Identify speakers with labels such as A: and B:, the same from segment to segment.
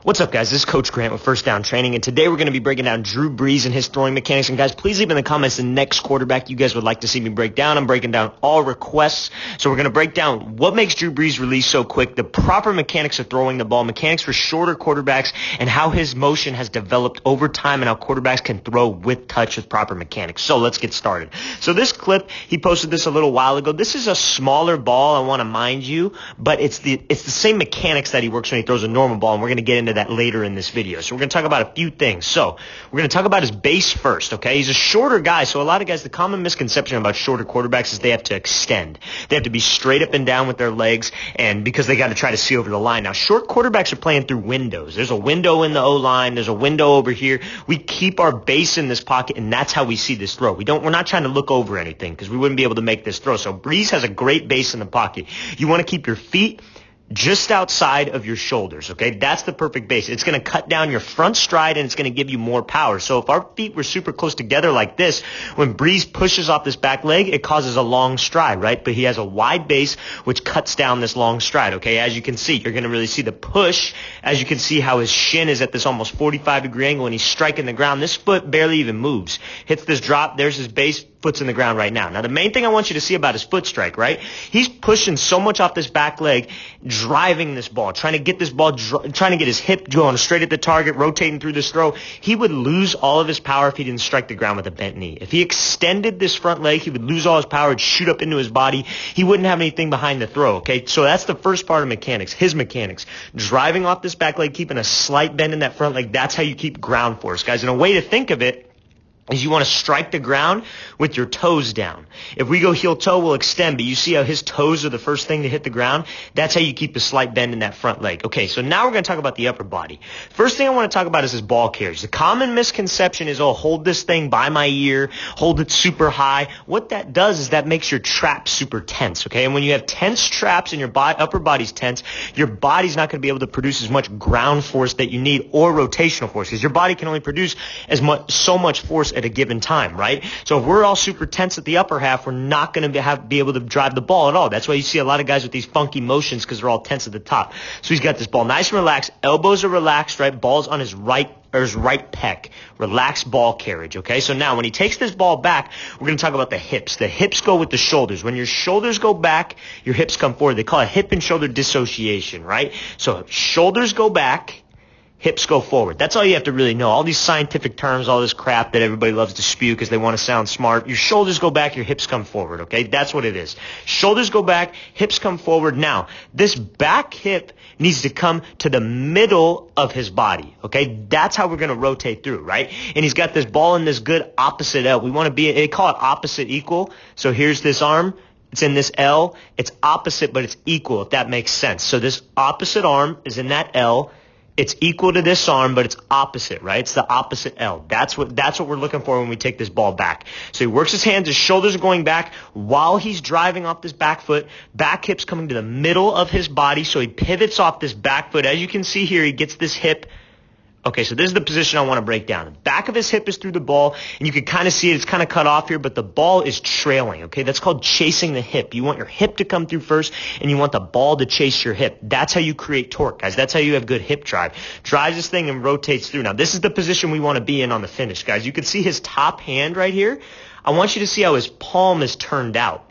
A: What's up, guys? This is Coach Grant with First Down Training, and today we're going to be breaking down Drew Brees and his throwing mechanics. And guys, please leave in the comments the next quarterback you guys would like to see me break down. I'm breaking down all requests, so we're going to break down what makes Drew Brees release so quick, the proper mechanics of throwing the ball, mechanics for shorter quarterbacks, and how his motion has developed over time and how quarterbacks can throw with touch with proper mechanics. So let's get started. So this clip, he posted this a little while ago. This is a smaller ball, I want to mind you, but it's the same mechanics that he works when he throws a normal ball, and we're going to get into that later in this video. So we're going to talk about a few things. So we're going to talk about his base first, okay? He's a shorter guy, so a lot of guys, the common misconception about shorter quarterbacks is they have to extend. They have to be straight up and down with their legs, and because they got to try to see over the line. Now, short quarterbacks are playing through windows. There's a window in the O-line. There's a window over here. We keep our base in this pocket, and that's how we see this throw. We're not trying to look over anything because we wouldn't be able to make this throw. So Brees has a great base in the pocket. You want to keep your feet just outside of your shoulders, okay? That's the perfect base. It's going to cut down your front stride, and it's going to give you more power. So if our feet were super close together like this, when Brees pushes off this back leg, it causes a long stride, right? But he has a wide base, which cuts down this long stride, okay? As you can see, you're going to really see the push. As you can see how his shin is at this almost 45-degree angle, and he's striking the ground. This foot barely even moves. Hits this drop. There's his base. Foot's in the ground right now. Now, the main thing I want you to see about his foot strike, right? He's pushing so much off this back leg, driving this ball, trying to get this ball, trying to get his hip going straight at the target, rotating through this throw. He would lose all of his power if he didn't strike the ground with a bent knee. If he extended this front leg, he would lose all his power. It'd shoot up into his body. He wouldn't have anything behind the throw, okay? So that's the first part of mechanics, his mechanics. Driving off this back leg, keeping a slight bend in that front leg, that's how you keep ground force, guys. And a way to think of it is you want to strike the ground with your toes down. If we go heel toe, we'll extend, but you see how his toes are the first thing to hit the ground? That's how you keep a slight bend in that front leg. Okay, so now we're going to talk about the upper body. First thing I want to talk about is his ball carriage. The common misconception is, oh, hold this thing by my ear, hold it super high. What that does is that makes your trap super tense, okay? And when you have tense traps and your upper body's tense, your body's not going to be able to produce as much ground force that you need or rotational force, because your body can only produce so much force at a given time, right? So if we're all super tense at the upper half, we're not going to be able to drive the ball at all. That's why you see a lot of guys with these funky motions because they're all tense at the top. So he's got this ball nice and relaxed. Elbows are relaxed, right? Ball's on his right pec. Relaxed ball carriage, okay? So now when he takes this ball back, we're going to talk about the hips. The hips go with the shoulders. When your shoulders go back, your hips come forward. They call it hip and shoulder dissociation, right? So shoulders go back, hips go forward. That's all you have to really know. All these scientific terms, all this crap that everybody loves to spew because they want to sound smart. Your shoulders go back, your hips come forward, okay? That's what it is. Shoulders go back, hips come forward. Now, this back hip needs to come to the middle of his body, okay? That's how we're going to rotate through, right? And he's got this ball in this good opposite L. We want to they call it opposite equal. So here's this arm. It's in this L. It's opposite, but it's equal, if that makes sense. So this opposite arm is in that L. It's equal to this arm, but it's opposite, right? It's the opposite L. That's what we're looking for when we take this ball back. So he works his hands, his shoulders are going back while he's driving off this back foot. Back hip's coming to the middle of his body, so he pivots off this back foot. As you can see here, he gets this hip. Okay, so this is the position I want to break down. The back of his hip is through the ball, and you can kind of see it's kind of cut off here, but the ball is trailing, okay? That's called chasing the hip. You want your hip to come through first, and you want the ball to chase your hip. That's how you create torque, guys. That's how you have good hip drive. Drives this thing and rotates through. Now, this is the position we want to be in on the finish, guys. You can see his top hand right here. I want you to see how his palm is turned out.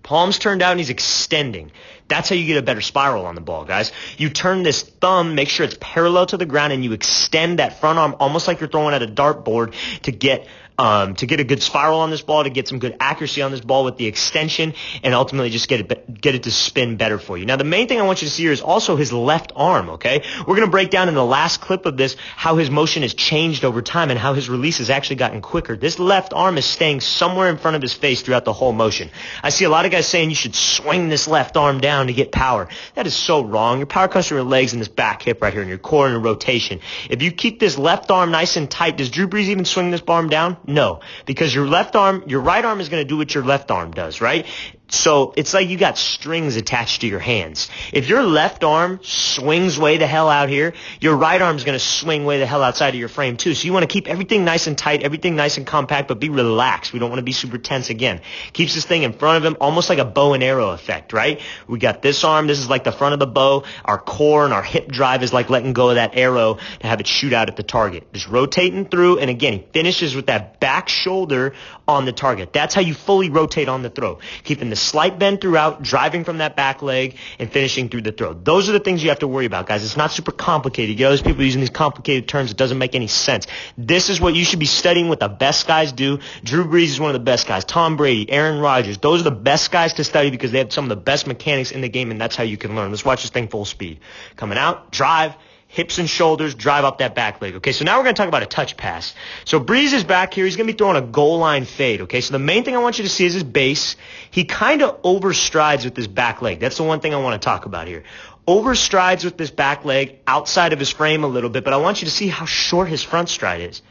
A: Palm's turned out, and he's extending. That's how you get a better spiral on the ball, guys. You turn this thumb, make sure it's parallel to the ground, and you extend that front arm almost like you're throwing at a dartboard to get a good spiral on this ball, to get some good accuracy on this ball with the extension, and ultimately just get it to spin better for you. Now, the main thing I want you to see here is also his left arm, okay? We're going to break down in the last clip of this how his motion has changed over time and how his release has actually gotten quicker. This left arm is staying somewhere in front of his face throughout the whole motion. I see a lot of guys saying you should swing this left arm down to get power. That is so wrong. Your power comes from your legs and this back hip right here and your core and your rotation. If you keep this left arm nice and tight, does Drew Brees even swing this arm down? No, because your right arm is going to do what your left arm does, right? So it's like you got strings attached to your hands. If your left arm swings way the hell out here, your right arm is going to swing way the hell outside of your frame too. So you want to keep everything nice and tight, everything nice and compact, but be relaxed. We don't want to be super tense again. Keeps this thing in front of him, almost like a bow and arrow effect, right? We got this arm. This is like the front of the bow. Our core and our hip drive is like letting go of that arrow to have it shoot out at the target. Just rotating through, and again, he finishes with that back shoulder on the target. That's how you fully rotate on the throw. Keeping the slight bend throughout, driving from that back leg, and finishing through the throw. Those are the things you have to worry about, guys. It's not super complicated. You get all those people using these complicated terms. It doesn't make any sense. This is what you should be studying, what the best guys do. Drew Brees is one of the best guys. Tom Brady, Aaron Rodgers. Those are the best guys to study because they have some of the best mechanics in the game, and that's how you can learn. Let's watch this thing full speed. Coming out, drive, hips and shoulders, drive up that back leg. Okay, so now we're going to talk about a touch pass. So Brees is back here. He's going to be throwing a goal line fade. Okay, so the main thing I want you to see is his base. He kind of overstrides with his back leg. That's the one thing I want to talk about here. Overstrides with this back leg outside of his frame a little bit, but I want you to see how short his front stride is.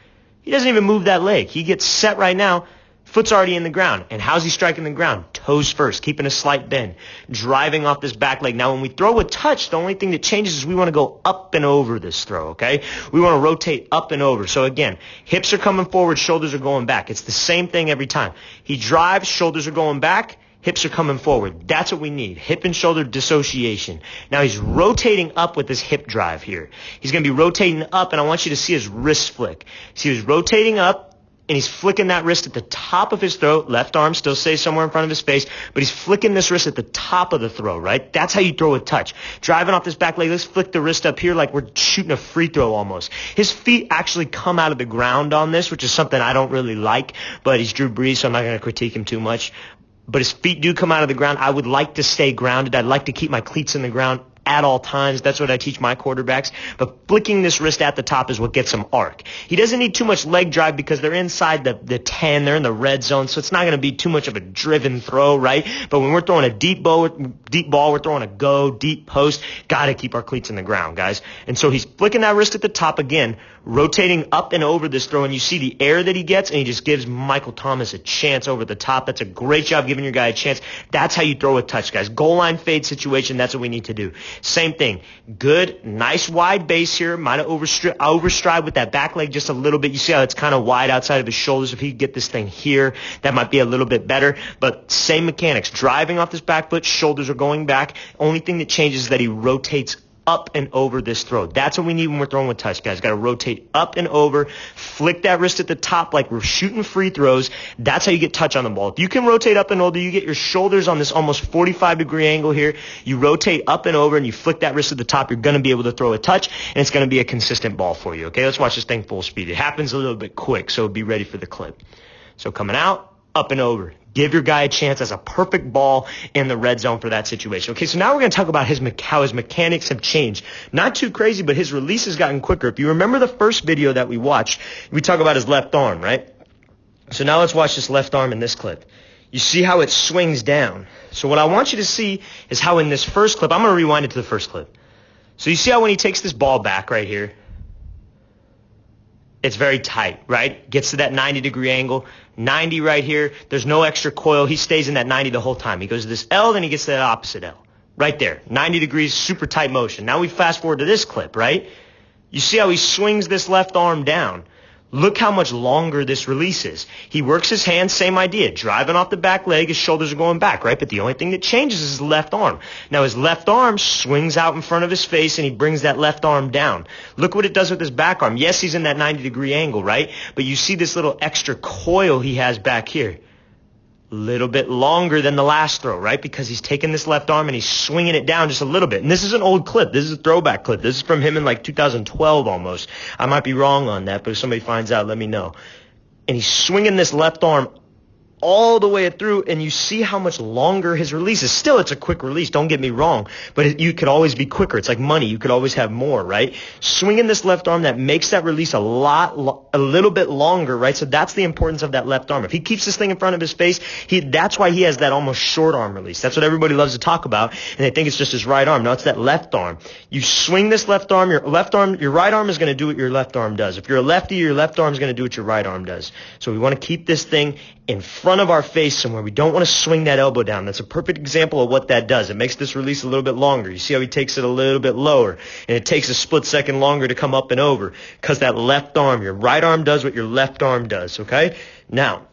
A: He doesn't even move that leg. He gets set right now. Foot's already in the ground. And how's he striking the ground? Toes first, keeping a slight bend, driving off this back leg. Now, when we throw a touch, the only thing that changes is we want to go up and over this throw, okay? We want to rotate up and over. So, again, hips are coming forward, shoulders are going back. It's the same thing every time. He drives, shoulders are going back, hips are coming forward. That's what we need, hip and shoulder dissociation. Now, he's rotating up with this hip drive here. He's going to be rotating up, and I want you to see his wrist flick. See, he's rotating up, and he's flicking that wrist at the top of his throat. Left arm still stays somewhere in front of his face, but he's flicking this wrist at the top of the throw, right? That's how you throw a touch. Driving off this back leg, let's flick the wrist up here like we're shooting a free throw almost. His feet actually come out of the ground on this, which is something I don't really like, but he's Drew Brees, so I'm not going to critique him too much. But his feet do come out of the ground. I would like to stay grounded. I'd like to keep my cleats in the ground at all times. That's what I teach my quarterbacks. But flicking this wrist at the top is what gets him arc. He doesn't need too much leg drive because they're inside the 10. They're in the red zone, so it's not going to be too much of a driven throw, right? But when we're throwing a deep ball, we're throwing a go, deep post, got to keep our cleats in the ground, guys. And so he's flicking that wrist at the top again, rotating up and over this throw, and you see the air that he gets, and he just gives Michael Thomas a chance over the top. That's a great job giving your guy a chance. That's how you throw a touch, guys. Goal line fade situation, that's what we need to do. Same thing. Good, nice wide base here. Might have overstride with that back leg just a little bit. You see how it's kind of wide outside of his shoulders. If he could get this thing here, that might be a little bit better. But same mechanics. Driving off this back foot, shoulders are going back. Only thing that changes is that he rotates up and over this throw. That's what we need when we're throwing with touch, guys. Got to rotate up and over, flick that wrist at the top like we're shooting free throws. That's how you get touch on the ball. If you can rotate up and over, you get your shoulders on this almost 45-degree angle here. You rotate up and over, and you flick that wrist at the top. You're going to be able to throw a touch, and it's going to be a consistent ball for you. Okay, let's watch this thing full speed. It happens a little bit quick, so be ready for the clip. So coming out, up and over. Give your guy a chance as a perfect ball in the red zone for that situation. Okay, so now we're going to talk about how his mechanics have changed. Not too crazy, but his release has gotten quicker. If you remember the first video that we watched, we talk about his left arm, right? So now let's watch this left arm in this clip. You see how it swings down. So what I want you to see is how in this first clip, I'm going to rewind it to the first clip. So you see how when he takes this ball back right here, it's very tight, right? Gets to that 90-degree angle. 90 right here. There's no extra coil. He stays in that 90 the whole time. He goes to this L, then he gets to that opposite L. Right there. 90 degrees, super tight motion. Now we fast forward to this clip, right? You see how he swings this left arm down. Look how much longer this release is. He works his hands, same idea. Driving off the back leg, his shoulders are going back, right? But the only thing that changes is his left arm. Now his left arm swings out in front of his face, and he brings that left arm down. Look what it does with his back arm. Yes, he's in that 90-degree angle, right? But you see this little extra coil he has back here. Little bit longer than the last throw, right? Because he's taking this left arm and he's swinging it down just a little bit. And this is an old clip. This is a throwback clip. This is from him in like 2012 almost. I might be wrong on that, but if somebody finds out, let me know. And he's swinging this left arm all the way through, and you see how much longer his release is. Still, it's a quick release, don't get me wrong, but you could always be quicker. It's like money. You could always have more, right? Swinging this left arm, that makes that release a little bit longer, right? So that's the importance of that left arm. If he keeps this thing in front of his face, that's why he has that almost short arm release. That's what everybody loves to talk about, and they think it's just his right arm. No, it's that left arm. You swing this left arm, your right arm is going to do what your left arm does. If you're a lefty, your left arm is going to do what your right arm does. So we want to keep this thing in front front of our face somewhere. We don't want to swing that elbow down. That's a perfect example of what that does. It makes this release a little bit longer. You see how he takes it a little bit lower, and it takes a split second longer to come up and over because that left arm, your right arm does what your left arm does, okay? Now,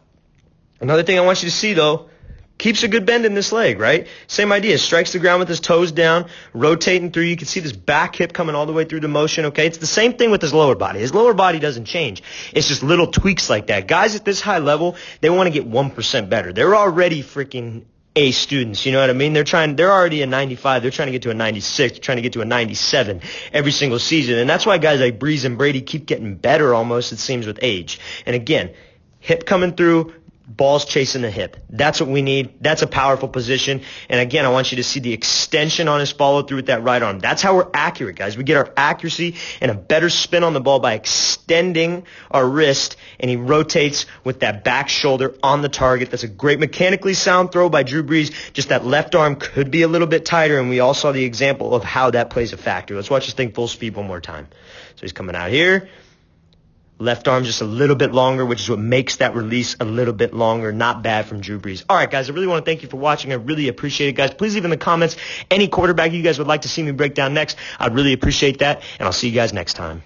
A: another thing I want you to see, though, keeps a good bend in this leg, right? Same idea. Strikes the ground with his toes down, rotating through. You can see this back hip coming all the way through the motion, okay? It's the same thing with his lower body. His lower body doesn't change. It's just little tweaks like that. Guys at this high level, they want to get 1% better. They're already freaking A students, you know what I mean? They're already a 95. They're trying to get to a 96. They're trying to get to a 97 every single season. And that's why guys like Breeze and Brady keep getting better almost, it seems, with age. And again, hip coming through, balls chasing the hip. That's what we need. That's a powerful position. And again, I want you to see the extension on his follow through with that right arm. That's how we're accurate, guys. We get our accuracy and a better spin on the ball by extending our wrist, and he rotates with that back shoulder on the target. That's a great mechanically sound throw by Drew Brees. Just that left arm could be a little bit tighter, and we all saw the example of how that plays a factor. Let's watch this thing full speed one more time. So he's coming out here. Left arm just a little bit longer, which is what makes that release a little bit longer. Not bad from Drew Brees. All right, guys, I really want to thank you for watching. I really appreciate it, guys. Please leave in the comments any quarterback you guys would like to see me break down next. I'd really appreciate that, and I'll see you guys next time.